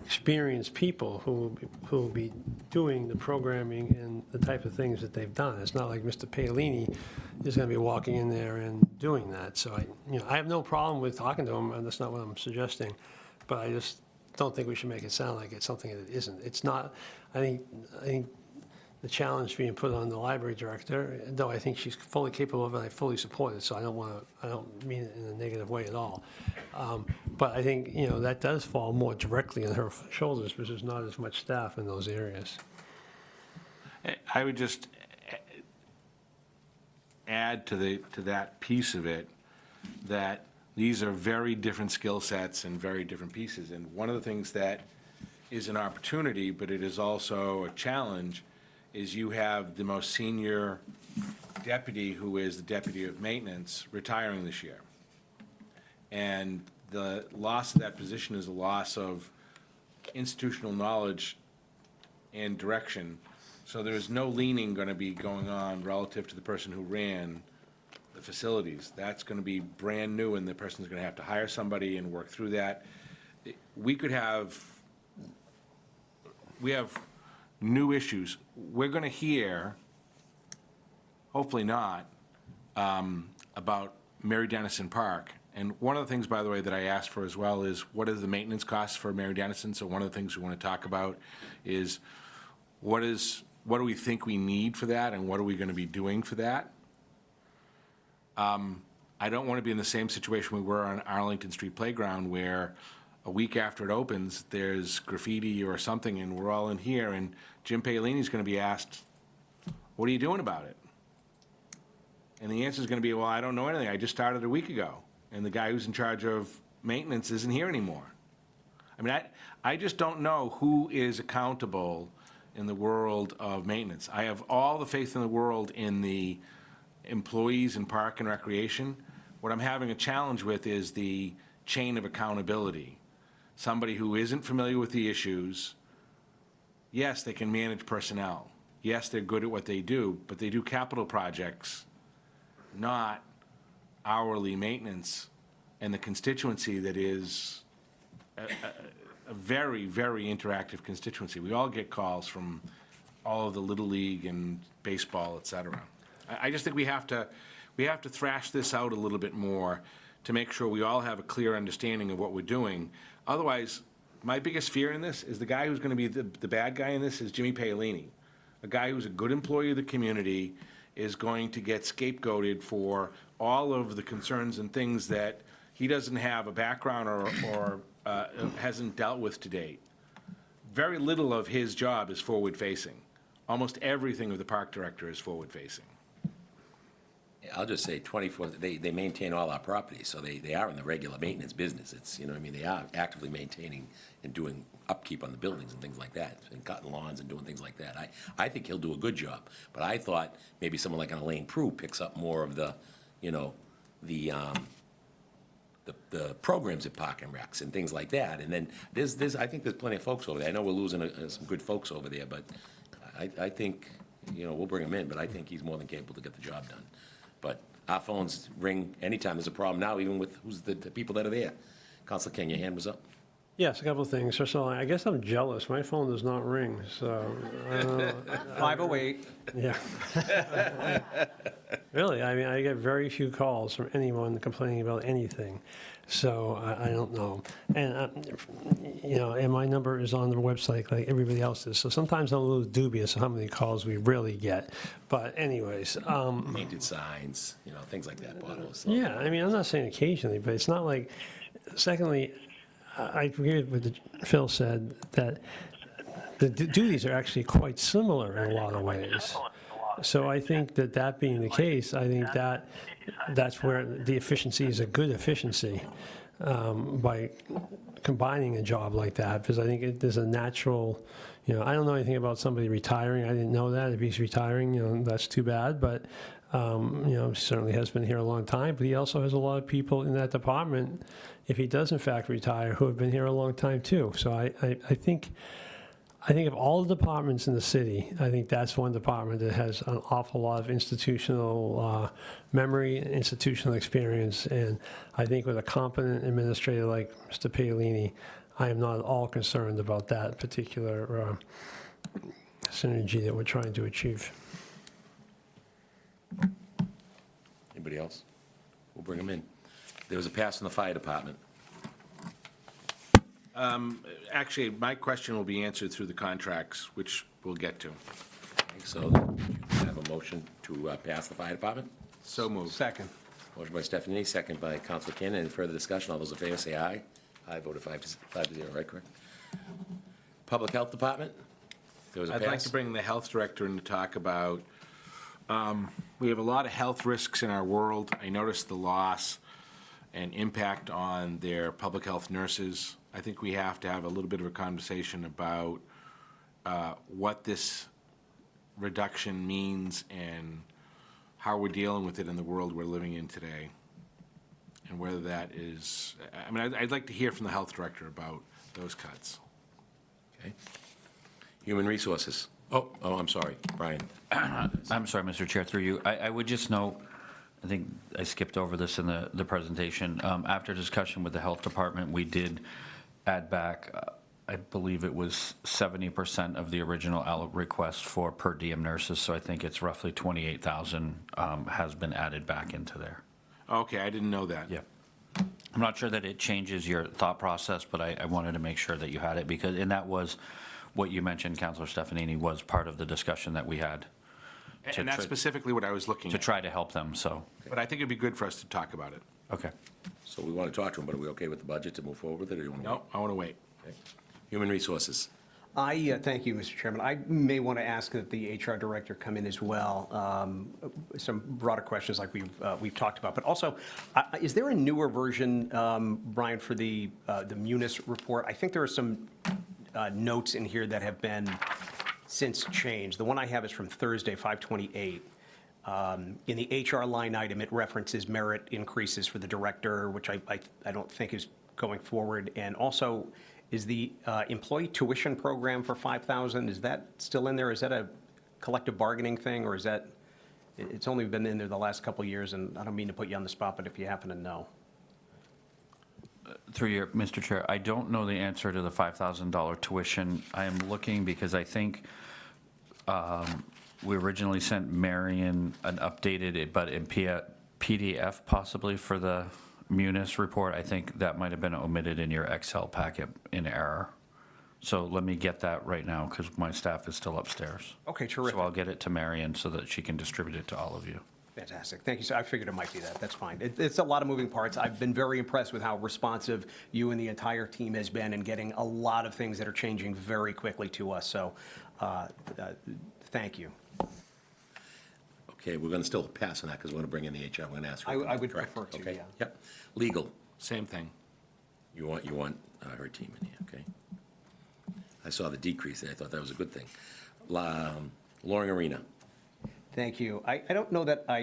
experienced people who will be doing the programming and the type of things that they've done. It's not like Mr. Palini is going to be walking in there and doing that. So I have no problem with talking to him, and that's not what I'm suggesting. But I just don't think we should make it sound like it's something that it isn't. It's not. I think the challenge being put on the library director, though I think she's fully capable of it, I fully support it. So I don't mean it in a negative way at all. But I think, that does fall more directly on her shoulders, because there's not as much staff in those areas. I would just add to that piece of it, that these are very different skill sets and very different pieces. And one of the things that is an opportunity, but it is also a challenge, is you have the most senior deputy, who is the deputy of maintenance, retiring this year. And the loss of that position is a loss of institutional knowledge and direction. So there's no leaning going to be going on relative to the person who ran the facilities. That's going to be brand new, and the person's going to have to hire somebody and work through that. We have new issues. We're going to hear, hopefully not, about Mary Dennison Park. And one of the things, by the way, that I asked for as well is, what are the maintenance costs for Mary Dennison? So one of the things we want to talk about is, what do we think we need for that, and what are we going to be doing for that? I don't want to be in the same situation we were on Arlington Street Playground, where a week after it opens, there's graffiti or something, and we're all in here, and Jim Paolini's going to be asked, what are you doing about it? And the answer is going to be, well, I don't know anything. I just started a week ago, and the guy who's in charge of maintenance isn't here anymore. I mean, I just don't know who is accountable in the world of maintenance. I have all the faith in the world in the employees in Park and Recreation. What I'm having a challenge with is the chain of accountability. Somebody who isn't familiar with the issues, yes, they can manage personnel. Yes, they're good at what they do, but they do capital projects, not hourly maintenance, and the constituency that is a very, very interactive constituency. We all get calls from all of the Little League and baseball, et cetera. I just think we have to thrash this out a little bit more to make sure we all have a clear understanding of what we're doing. Otherwise, my biggest fear in this is the guy who's going to be the bad guy in this is Jimmy Paolini. A guy who's a good employee of the community is going to get scapegoated for all of the concerns and things that he doesn't have a background or hasn't dealt with to date. Very little of his job is forward-facing. Almost everything of the park director is forward-facing. I'll just say 24, they maintain all our properties, so they are in the regular maintenance business. It's, you know what I mean, they are actively maintaining and doing upkeep on the buildings and things like that, and cutting lawns and doing things like that. I think he'll do a good job, but I thought maybe someone like an Elaine Prue picks up more of the, you know, the programs at Park and Recs and things like that. And then I think there's plenty of folks over there. I know we're losing some good folks over there, but I think, you know, we'll bring him in, but I think he's more than capable to get the job done. But our phones ring anytime there's a problem now, even with who's the people that are there. Councilor King, your hand was up. Yes, a couple of things. First of all, I guess I'm jealous. My phone does not ring, so. 508. Yeah. Really, I mean, I get very few calls from anyone complaining about anything, so I don't know. And, you know, and my number is on the website like everybody else's, so sometimes I'm a little dubious of how many calls we really get. But anyways. Painted signs, you know, things like that, bottles. Yeah, I mean, I'm not saying occasionally, but it's not like, secondly, I agree with what Phil said, that the duties are actually quite similar in a lot of ways. So I think that being the case, I think that's where the efficiency is a good efficiency by combining a job like that, because I think there's a natural, you know, I don't know anything about somebody retiring. I didn't know that. If he's retiring, you know, that's too bad, but you know, he certainly has been here a long time, but he also has a lot of people in that department, if he does in fact retire, who have been here a long time too. So I think of all the departments in the city, I think that's one department that has an awful lot of institutional memory, institutional experience, and I think with a competent administrator like Mr. Paolini, I am not at all concerned about that particular synergy that we're trying to achieve. Anybody else? We'll bring them in. There was a pass in the fire department. Actually, my question will be answered through the contracts, which we'll get to. Okay, so you have a motion to pass the fire department? So moved. Second. Motion by Stephanie, second by Councilor Cannon. Any further discussion? All those in favor say aye. Aye, voted 5-0, right, correct? Public Health Department, There was a I'd like pass? to bring the health director in to talk about, we have a lot of health risks in our world. I noticed the loss and impact on their public health nurses. I think we have to have a little bit of a conversation about what this reduction means and how we're dealing with it in the world we're living in today. And whether that is, I mean, I'd like to hear from the health director about those cuts. Okay. Human Resources. Oh, I'm sorry, Brian. I'm sorry, Mr. Chair, through you. I would just note, I think I skipped over this in the presentation. After discussion with the Health Department, we did add back, I believe it was 70% of the original request for per diem nurses, so I think it's roughly 28,000 has been added back into there. Okay, I didn't know that. Yeah. I'm not sure that it changes your thought process, but I wanted to make sure that you had it, because, and that was what you mentioned, Councilor Stefanini, was part of the discussion that we had. And that's specifically what I was looking To at. try to help them, so, But I think it'd be good for us to talk about it. okay. So we want to talk to him, but are we okay with the budget to move forward with it, or do you want to? No, I want to wait. Okay. Human Resources. Thank you, Mr. Chairman. I may want to ask that the HR director come in as well. Some broader questions like we've talked about, but also, is there a newer version, Brian, for the Munis report? I think there are some notes in here that have been since changed. The one I have is from Thursday, 5/28. In the HR line item, it references merit increases for the director, which I don't think is going forward. And also, is the employee tuition program for 5,000, is that still in there? Is that a collective bargaining thing, or is that, it's only been in there the last couple of years, and I don't mean to put you on the spot, but if you happen to know. Through your, Mr. Chair, I don't know the answer to the $5,000 tuition. I am looking because I think we originally sent Marion an updated, but in PDF possibly for the Munis report. I think that might have been omitted in your Excel packet in error. So let me get that right now, because my staff is still upstairs. Okay, terrific. So I'll get it to Marion so that she can distribute it to all of you. Fantastic. Thank you, sir. I figured it might be that. That's fine. It's a lot of moving parts. I've been very impressed with how responsive you and the entire team has been in getting a lot of things that are changing very quickly to us. So thank you. Okay, we're going to still pass on that because we're going to bring in the HR. We're going to ask her. I would Correct. prefer to, Okay. yeah. Yep. Legal. Same thing. You want her team in here, okay? I saw the decrease there. I thought that was a good thing. Loring Arena. Thank you. I don't know that I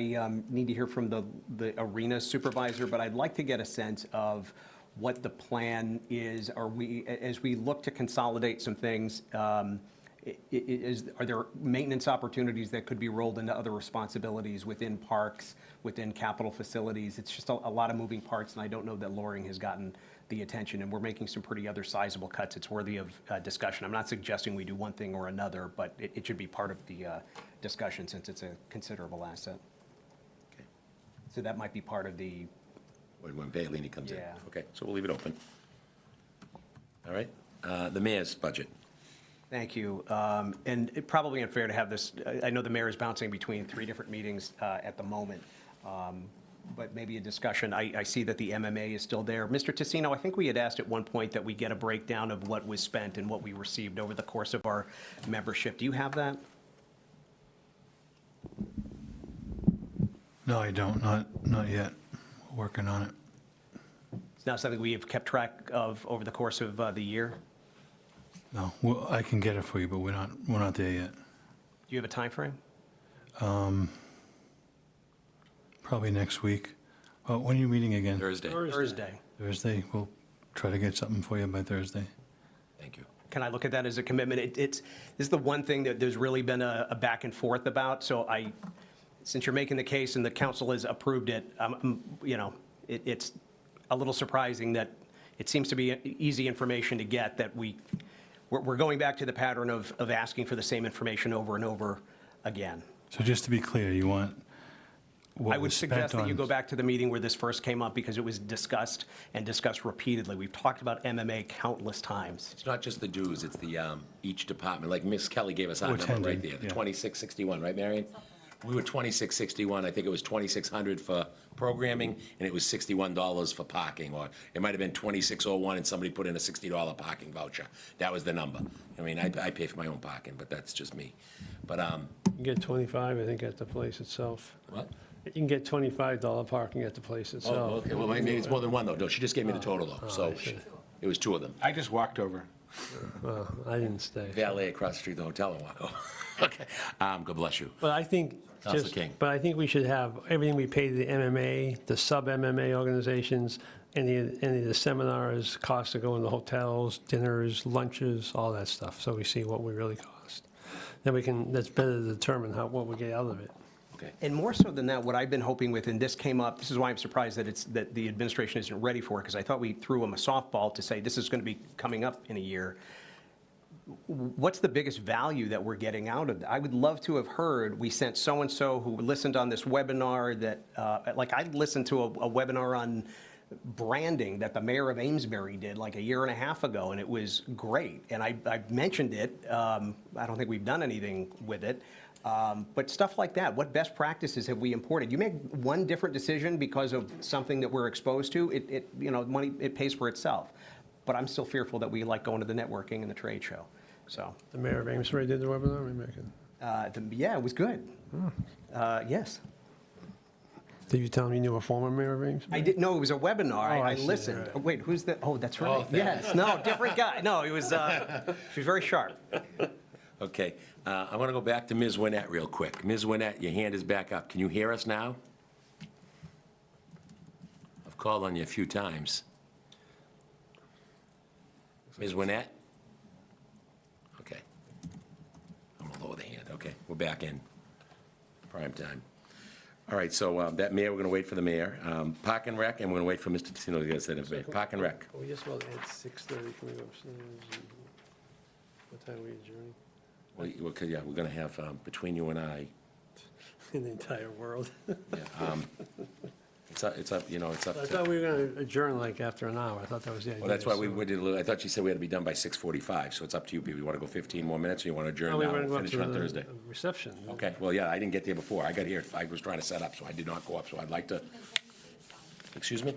need to hear from the arena supervisor, but I'd like to get a sense of what the plan is. Are we, as we look to consolidate some things, are there maintenance opportunities that could be rolled into other responsibilities within parks, within capital facilities? It's just a lot of moving parts, and I don't know that Loring has gotten the attention, and we're making some pretty other sizable cuts. It's worthy of discussion. I'm not suggesting we do one thing or another, but it should be part of the discussion since it's a considerable asset. Okay. So that might be part of the, When Bailey comes in. Yeah. Okay, so we'll leave it open. All right. The mayor's budget. thank you. And it probably unfair to have this, I know the mayor is bouncing between 3 different meetings at the moment, but maybe a discussion. I see that the MMA is still there. Mr. Tassino, I think we had asked at one point that we get a breakdown of what was spent and what we received over the course of our membership. Do you have that? No, I don't, not yet. Working on it. It's not something we have kept track of over the course of the year? No, well, I can get it for you, but we're not there yet. Do you have a time frame? Probably next week. When are you meeting again? Thursday. Thursday. Thursday. We'll try to get something for you by Thursday. Thank you. Can I look at that as a commitment? This is the one thing that there's really been a back and forth about, so since you're making the case and the council has approved it, it's a little surprising that it seems to be easy information to get, that we're going back to the pattern of asking for the same information over and over again. So just to be clear, you want what I would was spent suggest that you on- go back to the meeting where this first came up, because it was discussed and discussed repeatedly. We've talked about MMA countless times. It's not just the dues, it's the, each department, like Miss Kelly gave us our Who number right attended, there, the yeah. 2661, right, Marion? We were 2661, I think it was 2,600 for programming, and it was $61 for parking, or it might have been $26.01 and somebody put in a $60 parking voucher. That was the number. I mean, I pay for my own parking, but that's just me. But, You can get 25, I think, at the place itself. what? You can get $25 parking at the place Oh, itself. okay, well, maybe it's more than one, though. No, she just gave me the total, though, so I see. it was two of them. I just walked over. Well, I didn't stay. Valet across the street, the hotel, and walk over. Okay, God bless you. But I think, Counselor King. but I think we should have everything we pay to the MMA, the sub-MMA organizations, any of the seminars, costs of going to hotels, dinners, lunches, all that stuff, so we see what we really cost. Then we can, that's better to determine what we get out of it. Okay. And more so than that, what I've been hoping with, and this came up, this is why I'm surprised that the administration isn't ready for it, because I thought we threw them a softball to say this is going to be coming up in a year. What's the biggest value that we're getting out of it? I would love to have heard, we sent so-and-so who listened on this webinar that, like I listened to a webinar on branding that the mayor of Amesbury did like a year and a half ago, and it was great. And I mentioned it. I don't think we've done anything with it. But stuff like that, what best practices have we imported? You make one different decision because of something that we're exposed to, money, it pays for itself. But I'm still fearful that we like going to the networking and the trade show, so. The mayor of Amesbury did the webinar, maybe I can. Yeah, it was good. Yes. Did you tell me you knew a former mayor of Amesbury? I didn't know it was a webinar. Oh, I I see, listened. right. Oh, wait, who's that? Oh, that's right. that Yes, no, different guy. No, it was, she was very sharp. Okay, I want to go back to Ms. Winnett real quick. Ms. Winnett, your hand is back up. Can you hear us now? I've called on you a few times. Ms. Winnett? Okay. I'm going to lower the hand. Okay, we're back in prime time. All right, so that mayor, we're going to wait for the mayor. Park and Rec, and we're going to wait for Mr. Tissino to get us that information. Park and Rec. We just about at 6:30, can we go upstairs? What time are we adjourning? Well, yeah, we're going to have, between you and I, In the entire world. yeah, it's up, it's up I to. thought we were going to adjourn like after an hour. I thought that was the idea. Well, that's why so- we did, I thought you said we had to be done by 6:45, so it's up to you people. You want to go 15 more minutes, or you want to adjourn No, we now were and going to finish go on to Thursday? the reception. Okay, well, yeah, I didn't get there before. I got here, I was trying to set up, so I did not go up, so I'd like to, excuse me?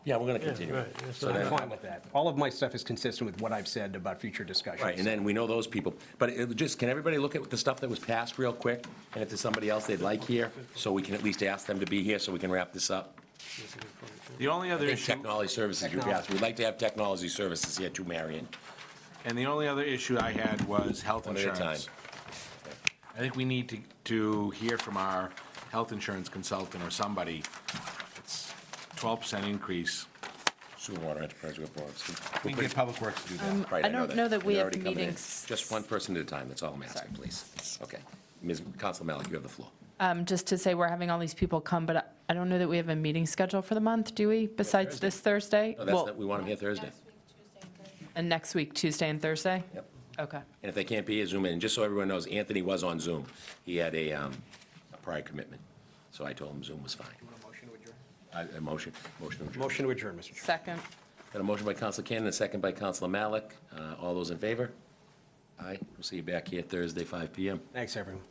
Yeah, we're going to continue. right, that's So what then, I'm fine with that. All of my stuff is consistent with what I've said about future discussions. right, and then we know those people. But can everybody look at the stuff that was passed real quick? And if there's somebody else they'd like here, so we can at least ask them to be here, so we can wrap this up? The only I other think issue, technology services, you passed. We'd like to have technology services here too, Marion. and the only other issue I had was health One at a insurance. I think we need to hear from our health insurance consultant or somebody. It's 12% increase. Sewer Water Enterprise Reports. We can get Public Works to do that. Right, I don't know that we They're have already coming in. meetings. Just one person at a time, that's all I'm asking, please. Okay. Ms. Council Malik, you have the floor. Just to say, we're having all these people come, but I don't know that we have a meeting scheduled for the month, do we, besides this Thursday? No, Well, we want them here Thursday. and next week, Tuesday and Thursday? Yep. Okay. And if they can't be here, Zoom in. And just so everyone knows, Anthony was on Zoom. He had a prior commitment, so I told him Zoom was fine. A motion to adjourn. Motion to adjourn, Mr. Chairman. Second. Got a motion by Council Cannon, a second by Councilor Malik. All those in favor? Aye. We'll see you back here Thursday, 5 PM. Thanks, everyone.